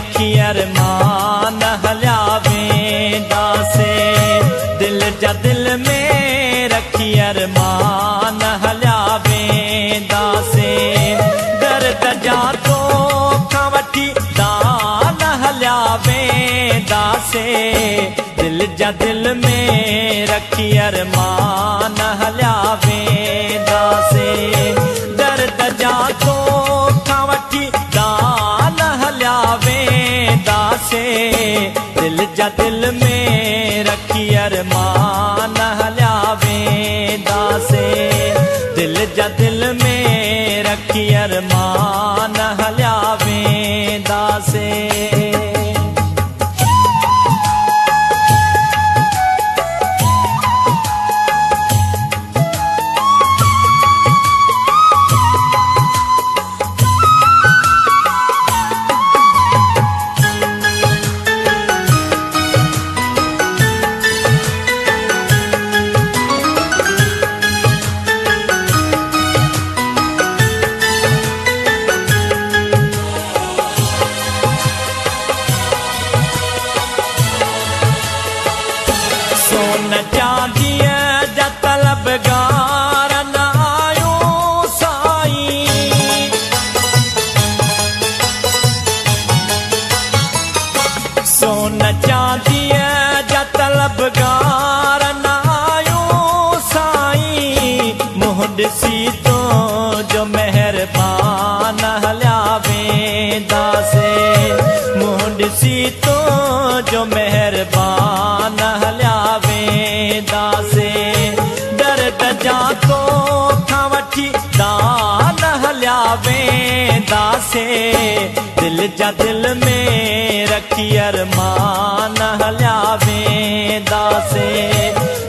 रखी अरमान हलिया वेंदा से। दिल जा दिल में रखी अरमान हलिया वेंदा से। दर्द जा तो वठी दान हलिया वेंदा से। दिल जा दिल में रखी अरमान हलिया वेंदा से। दर्द जा तो वठी दान हलिया वेंदा से। दिल जा दिल में रखी अरमान हलिया वेंदा से। दिल जा दिल में रखी अरमान हलिया वेंदा से। सोन चांदी जा तलबगार न आयो साईं। सोन चांदी जा तलबगार न आयो साईं। मुंह ॾिसी तो जो मेहरबान हलिया वेंदा से। मुंह ॾिसी तो जो मेहरबान हलिया वेंदा से। दर्द जा तो वठी दान हलिया वेंदा से। दिल जा दिल में रखी अरमान हलिया वेंदा से।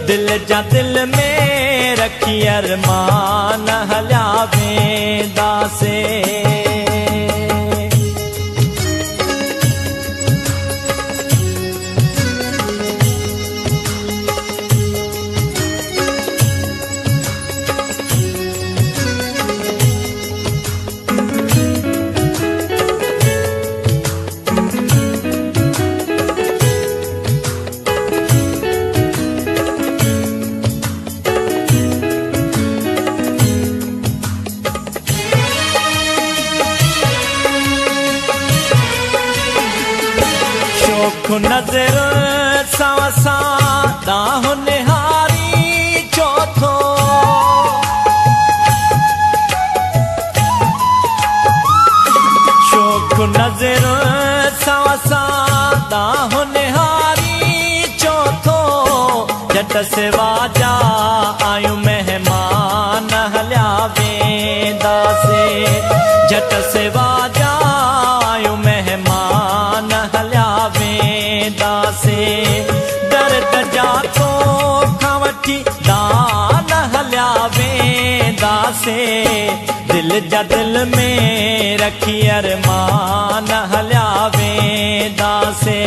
दिल जा दिल में रखी अरमान हलिया वेंदा से। शोख नजर सावसा दाह निहारी चौथो। शोख नजर सावसा दाह निहारी चौथो। जट सेवा जा आयु मेहमान हलिया वेंदा से। जट सेवा जा आयु मेहमान हलिया वेंदा से। दर्द जा तो वठी दान हलिया वेंदा से। दिल जा दिल में रखी अरमान हलिया वेंदा से।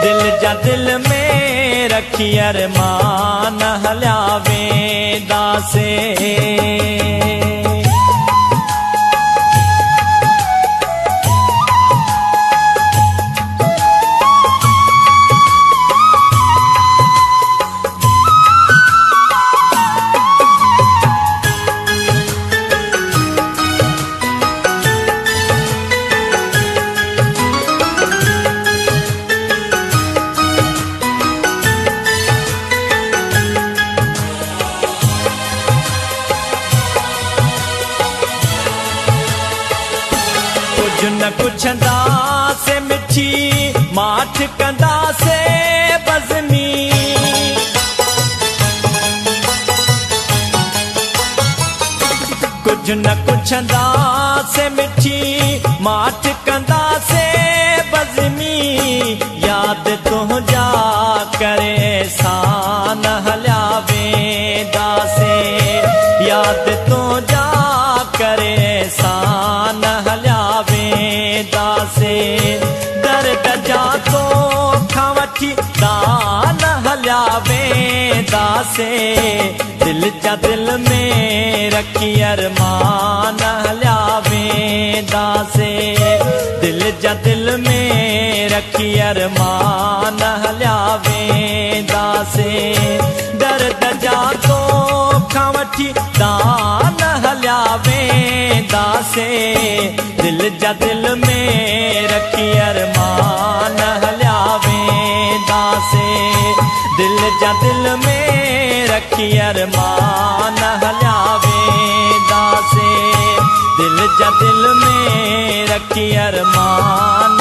दिल जा दिल में रखी अरमान हलिया वेंदा से। कुछ न पुछंदा से मिठी माठ कंदा से बज़मी। कुछ न पुछंदा से मिठी माठ कंदा से बज़मी। याद तुंहिंजा करे सान हलिया वेंदा से। याद तुंहिंजा करे सान हलिया वेंदा से। दर्द जा तो वठी दान हलिया वेंदा से। दिल जा दिल में रखी अरमान हलिया वेंदा से। दिल जा दिल में रखी अरमान हलिया वेंदासे दर्द जा तोखां वठी दान हलिया वेंदासे दिल जा दिल में रखी अरमान हलिया वेंदासे दिल जा दिल में रखी अरमान हलिया वेंदासे दिल जा दिल में रखी अरमान